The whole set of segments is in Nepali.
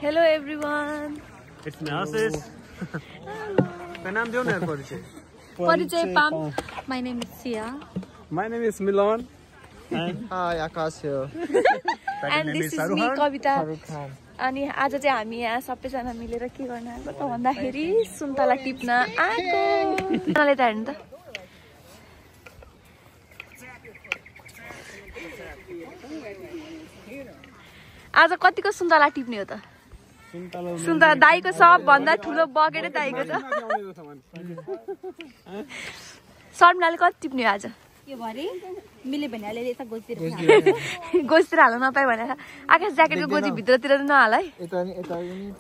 Hello everyone. It's me, Ashish. My name is Parichaya Pam. My name is Sia. My name is Milan. And Hi, Akash here. And this is me, Kavita. अनि आज चाहिँ हामी यहाँ सबैजना मिलेर के गर्न आएको त भन्दाखेरि सुन्तला टिप्न आएको। मलाई त हेर्नु त। आज कतिको सुन्तला टिप्ने हो त? सुन्तला दाइको सब भन्दा ठुलो बगेर दाइको छ। शर्मिलाले कति टिप्ने आज? यो भरे मिले भने अलि यता गोजतिर गोजतिर हाल्न नपाए भनेर आकाश ज्याकेटको गोजी भित्रतिर त नहाल है। यता नि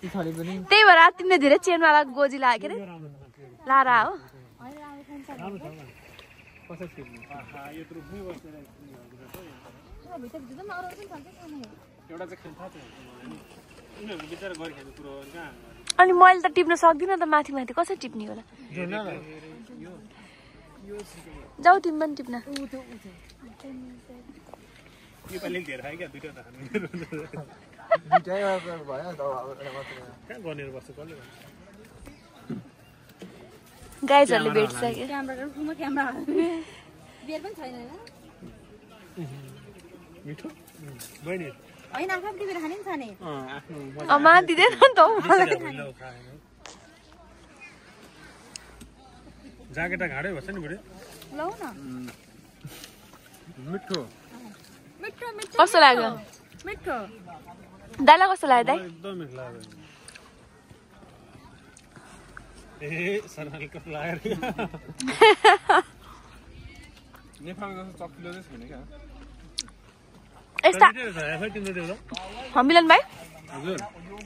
पछाडी पनि त्यही भएर तिमीले धेरै चेनवाला गोजी लाग्यो रे लारा हो। अनि मैले त टिप्न सक्दिनँ त माथि माथि कसरी टिप्ने होला? जाऊ तिमी पनि टिप्न। गाइजहरूले भेट्छ मा दिँदैन नि त ज्याकेट घाडै भन्छ नि बुढी लौ न मिठो मिठो मिठो कस्तो लाग्यो? मिठो दाइलाई कस्तो लाग्यो दाइ? एकदम मिठो लाग्यो। ए सरल कस्तो लाग्यो? नेपालमा जस्तो चक्किलो चाहिँ छैन क्या। यस्ता मिलन भाइ हजुर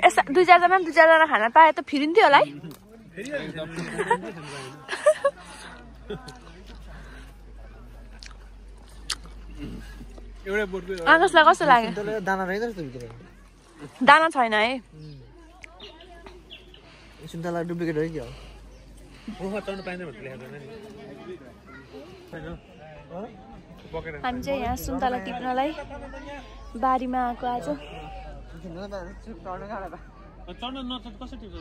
यस्ता दुई चारजना खाना पाए त फिरिन्थ्यो होला है। आकाशलाई कस्तो लाग्यो? दाना रहेछ जस्तो भित्र दाना छैन है। सुन्तला डुप्लिकेट हो कि हो? ओहो चढ्नु पाइँदैन भनेर लेखेको छैन नि। हामी चाहिँ यहाँ सुन्तला टिप्नलाई बारीमा आएको आज। चढ्न नचढ कसरी टिप्छ?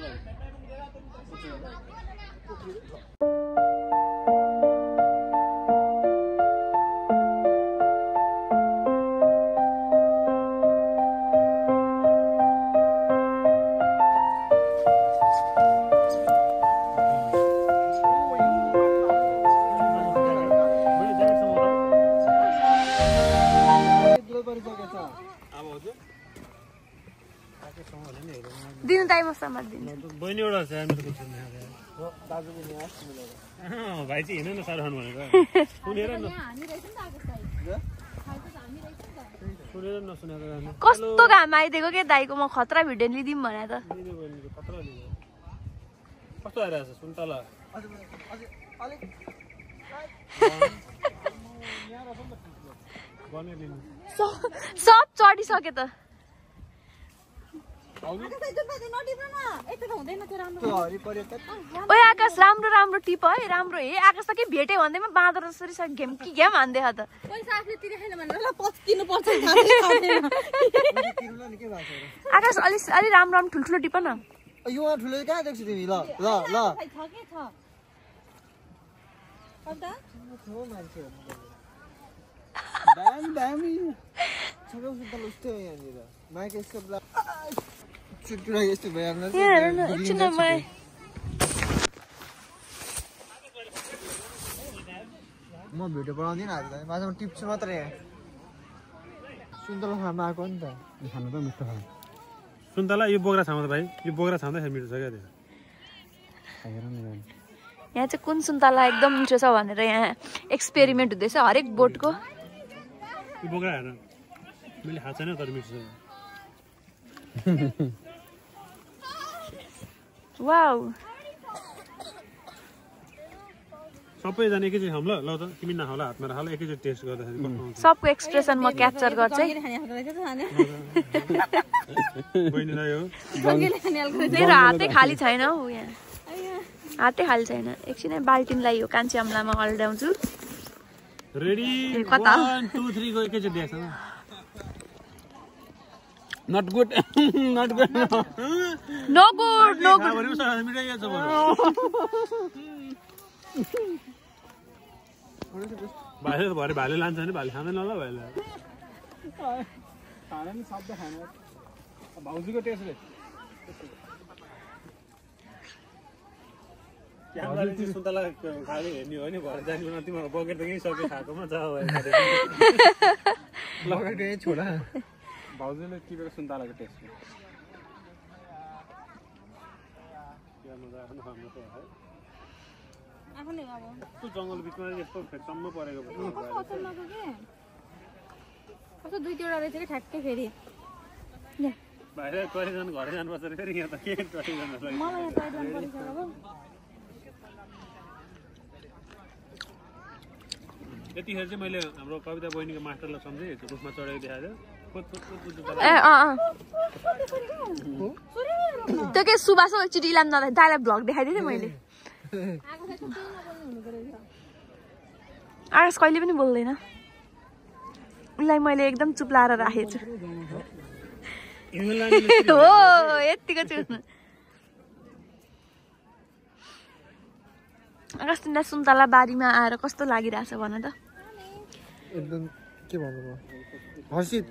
दिनु दाइ म समात दिन्छु। बहिनी एउटा छ मेरो कुछ छैन। दाजु पनि भाइ चाहिँ हिँड्न साह्रो खानु भनेको सुनेर न सुनेर नसुनेको गाना कस्तो घाम आइदिएको के दाइको म खतरा भिडियो लिदिम भने त। कस्तो आइरहेछ सुन्तला? सब चढिसक्यो त। ओए आकाश राम्रो राम्रो टिप है राम्रो हे। आकाश त के भेटे भन्दैमा बाँदर जसरी घेम कि घेम हान्दै छ त। आकाश अलि राम्रो ठुल्ठुलो टिप न। यो ठुलो कहाँ देख्छु तिमी? ल ल ल दामी सबै सुन्तला उस्तै हो यहाँनिर। माइक यस्तो चुटुरा यस्तो भइहाल्नु म भिडियो बनाउँदिनँ हाल्दा माझमा टिप्छु मात्रै। सुन्तला खानु आएको नि त खानु त मिठो खानु सुन्तला यो बोक्रा छाउँदा भाइ यो बोक्रा छाउँदाखेरि मिठो छ क्या त्यो। यहाँ चाहिँ कुन सुन्तला एकदम मिठो छ भनेर यहाँ एक्सपेरिमेन्ट हुँदैछ हरेक बोटको। यो बोक्रा हेर मैले खाएको छैन तर मिठो छ। वाउ सबैजना एकैचोटि खाऊँ ल ल त तिमी नखाऊ ल हातमा राख ल एकैचोटि टेस्ट गर्दाखेरि सबको एक्सप्रेसन म क्याप्चर गर्छु है। बहिनीलाई हो मेरो हातै खाली छैन हौ यहाँ हातै खाली छैन। एकछिन बाल्टिनलाई यो कान्छी अम्लामा अल्डाउँछु। रेडी 1 2 3 गो एकैचोटि देख्छ न। Not good not good no good no good भाइले भरे भाइले लान्छ भने भाइले खाँदैन होला भाइले खाना नि शब्द खाना भाउजूको टेस्टले क्यामेराले चाहिँ सुन्तला खाली हेर्ने हो नि भएर जाने हो तिम्रो बकेट त यहीँ सके खाएकोमा जा लगेको यही छोडा भाउजूले टिपेको सुन्तलाको टेस्ट जङ्गल बिचमा यस्तो फेटम्म परेको कस्तो दुई तिनवटा रहेछ कि ठ्याक्कै फेरि बाहिर कहिले जानु घरै जानुपर्छ फेरि यहाँ त के कहिले जानु मलाई यहाँ टोय ट्रेन परिसक्यो यतिखेर चाहिँ मैले हाम्रो कविता बहिनीको मास्टरलाई सम्झेँ रुखमा चढेको देखाएको त्यो के सुबास एकचोटि इलाम नलाई दाइलाई भ्लग देखाइदिएँ मैले आकाश कहिले पनि बोल्दैन उसलाई मैले एकदम चुप लाएर राखेको छु हो यतिको छु आकाश तिमीलाई सुन्तला बारीमा आएर कस्तो लागिरहेछ भन त एकदम के भन्नु हर्षित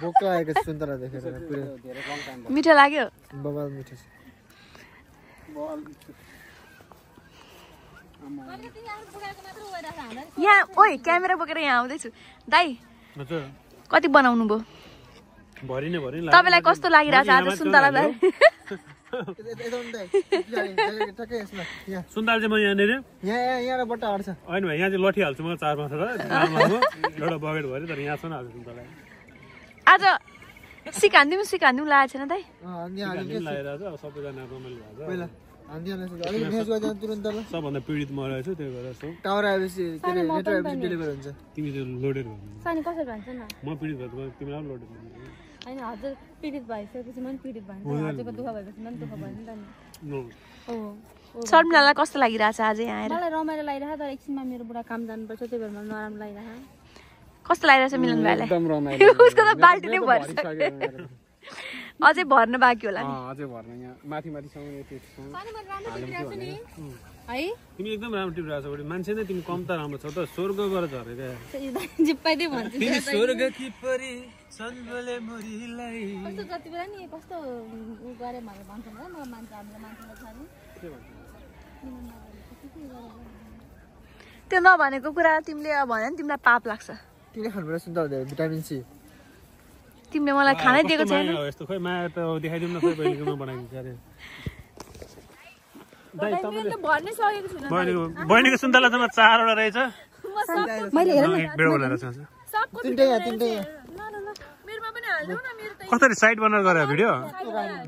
भोक लागेको सुन्तला देखेर पुरै मिठो लाग्यो बबाल मिठो छ यहाँ ओइ क्यामेरा बोकेर यहाँ आउँदैछु दाइ कति बनाउनु भयो तपाईँलाई कस्तो लागिरहेछ आज सुन्तला बारी सुन्तला चाहिँ म यहाँनिर यहाँ बट्टा हाल्छ होइन भाइ यहाँ चाहिँ लठी हाल्छु म 4-5 एउटा बकेट भरि तर यहाँ हाल्छु सुन्तला आज सिकान्दिउँ लागेको छैन दाइ सबैजना रमाइलो पहिला सबभन्दा पीडित म रहेछु त्यही भएर टावर आएपछि नेटवर्क डेलिभर हुन्छ तिमी चाहिँ लोडेड सानी कसरी भन्छ न म पीडित भएको तिमीलाई लोडेड होइन हजुर पीडित भइसकेपछि पनि पीडित भन्छ हजुरको दुःख भएपछि पनि दुःख भयो नि त नि शर्मिलालाई कस्तो लागिरहेछ आज यहाँ आएर मलाई रमाइलो लागिरहेको तर एकछिनमा मेरो बुढा काम जानुपर्छ त्यही भएर मलाई नराम्रो लागिरहेको कस्तो लागिरहेछ मिलन भाइलाई उसको त बाल्टी नै भरिसक्यो अझै भर्न बाँकी होला अझै भर्न यहाँ माथि सँग है तिमी एकदम राम्रो टिपिरहेको छौ मान्छे नै तिमी कम त राम्रो छौ त स्वर्गबाट झरेको जिप्पाइदै भन्छु तिमी स्वर्गकी परी चन्द्रले मुरीलाई कस्तो जति बेला नि कस्तो उ गरे भनेर भन्छ नि म मान्छे हामीले मान्छेलाई छ नि के भन्छ त्यो नभनेको कुरा तिमीले भने नि तिमीलाई पाप लाग्छ तिमीले खानुपर्छ सुन्तला भिटामिन सी तिमीले मलाई खानै दिएको छैन यस्तो खोइ माया त देखाइदिउँ न खोइ बहिनीकोमा बनाइदिन्छ अरे बहिनीको सुन्तला चाहिँ 4वटा रहेछ मैले कसरी साइड बनाएर गरे भिडियो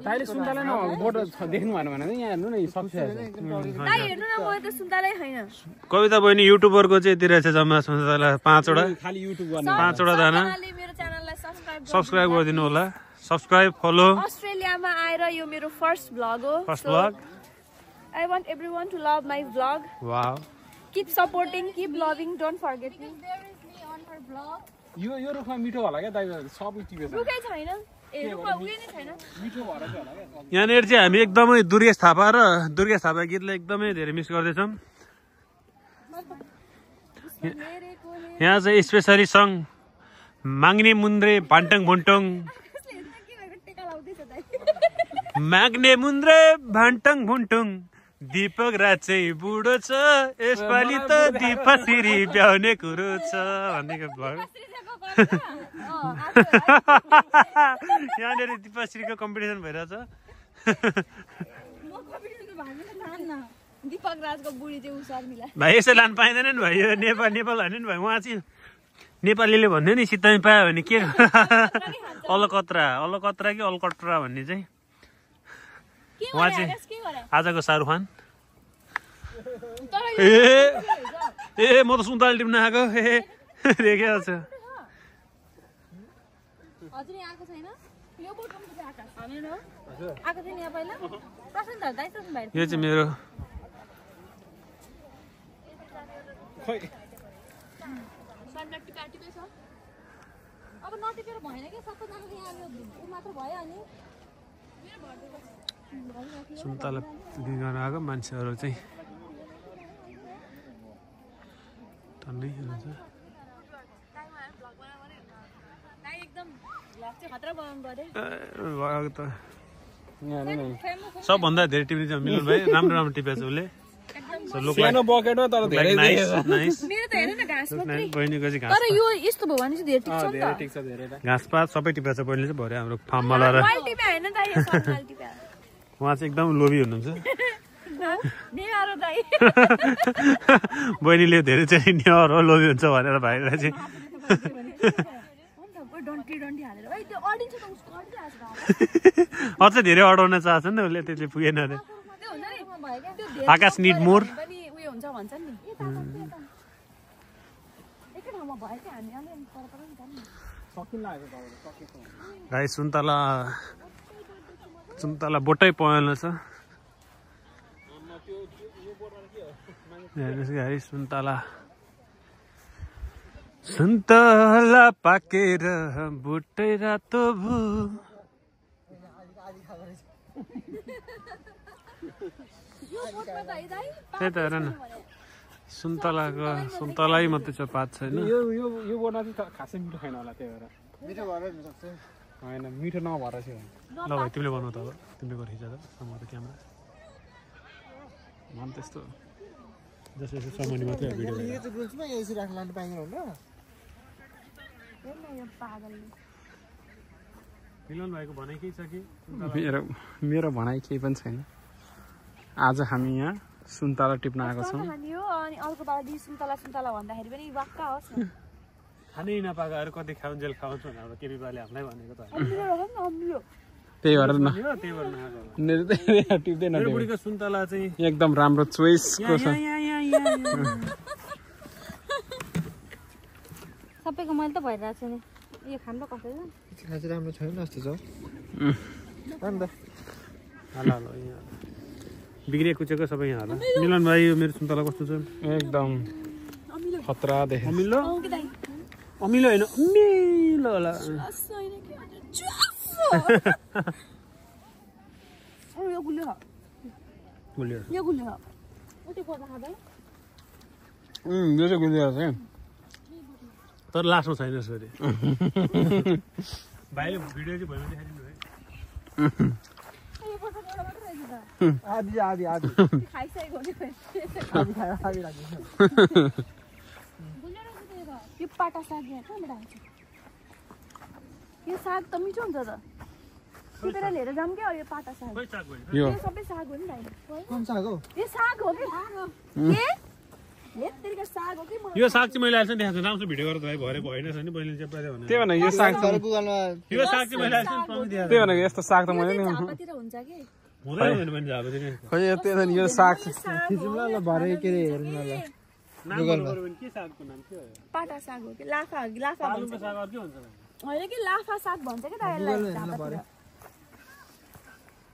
दाइले सुन्तला न बोर्ड देख्नु भएन भने यहाँ हेर्नु न सक्छ कविता बहिनी युट्युबरको चाहिँ यति रहेछ जम्मा सुन्तला 5वटा खाली युट्युब गर्ने 5वटा दाना सब्स्क्राइब गरिदिनु होला सब्स्क्राइब फलो अस्ट्रेलियामा आएर यो मेरो फर्स्ट भ्लग हो first vlog I want everyone to love my vlog. Wow. Keep supporting, keep loving, don't forget me. यो रुखमा मिठो होला क्या दाइ सबै टिपेछ रुखै छैन ए रुखमा उयो नै छैन मिठो भएर चाहिँ होला क्या यहाँनिर चाहिँ हामी एकदमै दुर्गेश थापा र दुर्गेश थापा गीतलाई एकदमै धेरै मिस गर्दैछौँ यहाँ चाहिँ स्पेसली सङ माग्ने मुन्द्रे भान्टङ भुन्टङ माग्ने मुन्द्रे भान्टङ भुन्टङ दीपक राज चाहिँ बुढो छ यसपालि त दीपश्री ब्याउने कुरो छ भनेको भयो यहाँनिर दीपश्रीको कम्पिटिसन भइरहेछ भाइ यसो लानु पाइँदैन नि भाइ यो नेपाल होइन नि भाइ उहाँ चाहिँ नेपालीले भन्यो नि सित्तैमा पायो भने के अलकत्रा कि अलकट्रा भन्ने चाहिँ उहाँ चाहिँ आजको शाहरुख खान ए म त सुन्तला टिप्न आएको देखेको छ यो चाहिँ मेरो अब नटिपेर भएन कि सबैजनाले यहाँ ऊ मात्र भयो अनि सुन्तला दिन गर्न आएको मान्छेहरू चाहिँ टन्नै हुनुहुन्छ सबभन्दा धेरै टिप्ने चाहिँ मिलन भाइ राम्रो राम्रो टिपेको छ उसले सानो बकेटमा तर धेरै बहिनीको चाहिँ तर यो यस्तो भयो भने चाहिँ धेरै टिप्छ नि त घाँसपात सबै टिपेको छ बहिनीले चाहिँ भरे हाम्रो फार्ममा लगाएर मैले टिपे हैन दाइ यो सरमाल टिपे उहाँ चाहिँ एकदम लोभी हुनुहुन्छ नेहारो दाइ बहिनीले धेरै चाहिँ नेहारो लोभी हुन्छ भनेर भाइलाई चाहिँ डन्टी डन्टी हालेर ओइ त्यो अडिन्छ त उसको अडिन्छ अझै धेरै अडाउन चाहन्छ नि उसले त्यसले पुगेन अरे त्यो हुन्छ नि त्यो धेरै आकाश निड मोर पनि उयो हुन्छ भन्छन् नि एकै ठाउँमा भयो कि हामी अलि पर पनि जान्नु गाई सुन्तला बोटै पहेँलो छ हेर्नुहोस् गाई सुन्तला पाकेर बोटै रातो भो त्यही त हेर न सुन्तलाई मात्रै छ पात छैन यो बोर्ड चाहिँ खासै मिठो छैन होला त्यही भएर मिठो भएर हुन सक्छ होइन मिठो नभएर चाहिँ ल भाइ तिमीले बनाउ त अब तिमीले गरेर खिचा त समाएर क्यामेरा मन त्यस्तो जसो जसो सामान्य मात्रै भिडियो यो चाहिँ रुल्समा यसरी राख्न लानु पाइँदैन होला मिलन भाइको भनाइ केही छ कि मेरो भनाइ केही पनि छैन आज हामी यहाँ सुन्तला टिप्न आएको छौँ अनि अर्को पालि सुन्तला भन्दाखेरि पनि वाक्का होस् न खानै नपाएको अरू कति खाउन्जेल खाउँछ भनेर अब केपी बाले हामीलाई भनेको त त्यही भएर न त्यही भएर टिप्दैन मेरो बुढीको सुन्तला चाहिँ एकदम राम्रो चोइसको छ सबैको मैले त भइरहेको छु नि यो खानु त कसरी खासै राम्रो छैन जस्तो छ अन्त हाल बिग्रिएको कुचेको सबै यहाँ होला मिलन भाइ यो मेरो सुन्तला कस्तो छ एकदम खतरा देखे अमिलो अमिलो होइन अमिलो होला यो गुलियो यो चाहिँ गुलियो छ तर लास्टमा छैन यसरी भाइले भिडियो चाहिँ भएन देखाइदिनु है आदि आदि आदि खाइसकेको आदि यो पाटा साग यहाँ कहाँबाट आउँछ यो साग त मिठो हुन्छ त टिपेर लिएर जाऊँ क्या यो पाटा साग यो सबै साग हो नि भाइ कुन साग हो यो साग हो कि साग हो कि यो साग चाहिँ मैले अहिले देखाएको छु राम्रो भिडियो गरेर भाइ भरे भएन छ नि बहिनीले चाहिँ प्रायः भने त्यही भनेको यो साग गुगलमा यो साग चाहिँ मैले अहिले त्यही भनेको यस्तो साग त मैले नि झापातिर हुन्छ कि हुँदैन भने जाब चाहिँ खै त्यही त यो साग खिचौँ ल भरे के रे हेर्नु ल गुगलमा के सागको नाम के हो पाटा साग हो कि लाफा हो कि लाफा भन्छ साग अर्कै हुन्छ होइन कि लाफा साग भन्छ कि दाइलाई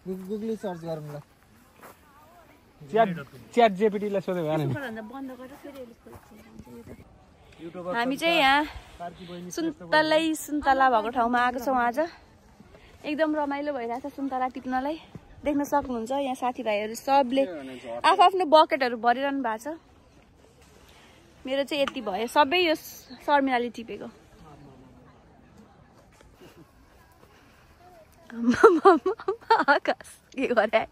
गुगली सर्च गरौँ ल च्याट जेपीटीलाई सोधे भएन नि बन्द गरेर फेरि हामी चाहिँ यहाँ सुन्तला भएको ठाउँमा आएको छौँ आज एकदम रमाइलो भइरहेछ सुन्तला टिप्नलाई देख्न सक्नुहुन्छ यहाँ साथीभाइहरू सबले आफ्नो बकेटहरू भरिरहनु भएको छ मेरो चाहिँ यति भयो सबै यो शर्मिलाले टिपेको आकाश के गरे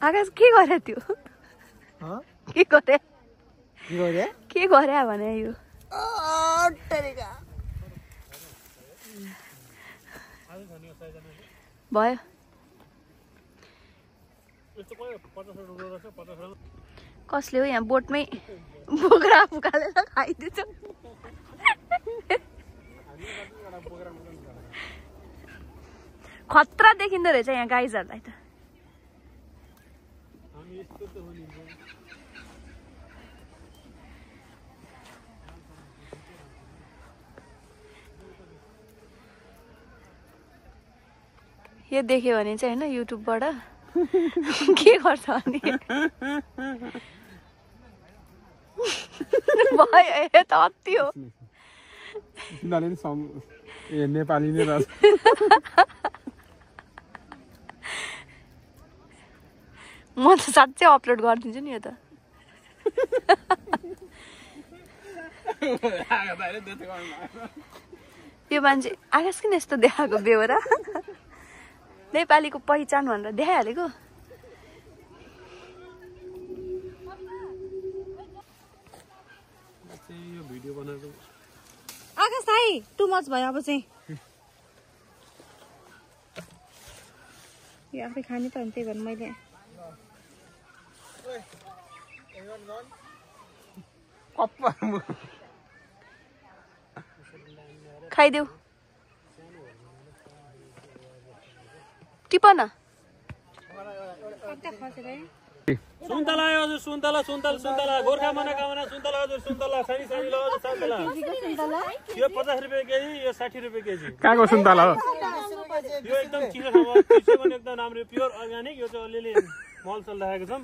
आकाश के गरे त्यो के गरे भने यो भयो कसले हो यहाँ बोटमै बोक्रा फुकालेर खाइदिन्छ खतरा देखिँदो रहेछ यहाँ गाइजहरूलाई त यो देख्यो भने चाहिँ होइन युट्युबबाट के गर्छ भने भयो त अति हो तिनीहरूले नि नेपाली नै रहेछ म त साँच्चै अपलोड गरिदिन्छु नि यो त यो मान्छे आकाश किन यस्तो देखाएको बेहोरा नेपालीको पहिचान भनेर देखाइहालेको यो भिडियो बनाएको आकाश दाइ टु मच भयो अब चाहिँ यो आफै खाने त हो नि त्यही भएर मैले खाइदेऊ टिप न सुन्तला हजुर सुन्तला गोर्खा मनोकामना सुन्तला हजुर सुन्तला सानी ल हजुर सुन्तला यो 50 रुपैयाँ केजी यो 60 रुपैयाँ केजी कहाँको सुन्तला हो यो एकदम चिसो छ पनि एकदम राम्रो प्योर अर्ग्यानिक यो चाहिँ अलिअलि मलसल राखेको छौँ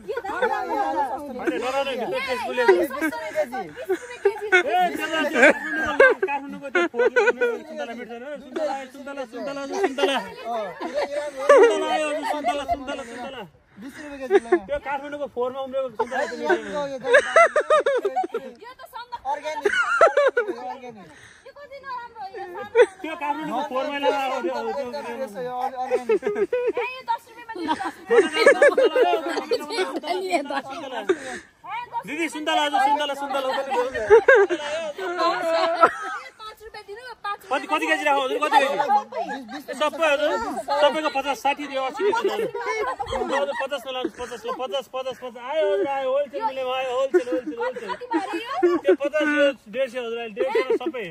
काठमाडौँको त्यो सुन्तला मिठो सुन्तला त्यो काठमाडौँको फोहोरमा उम्रेको सुन्तला त्यो काठमाडौँको फोहोरमा दिदी सुन्तला हजुर सुन्तला कति केजी राख्नु हजुर कति केजी सबै हजुर तपाईँको 50-60 दियो 80 हजुर 50 नलानु 50 आयो हजुर आयो होलसेल मिलेमा आयो होलसेल त्यो 50 यो 150 हजुर अहिले 150 सबै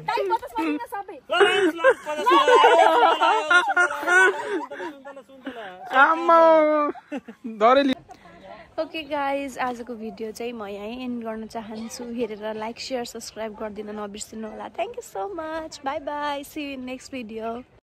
ओके गाइज आजको भिडियो चाहिँ म यहीँ एन्ड गर्न चाहन्छु हेरेर लाइक सेयर सब्सक्राइब गरिदिन नबिर्सिनु होला thank you so much bye bye see you in next video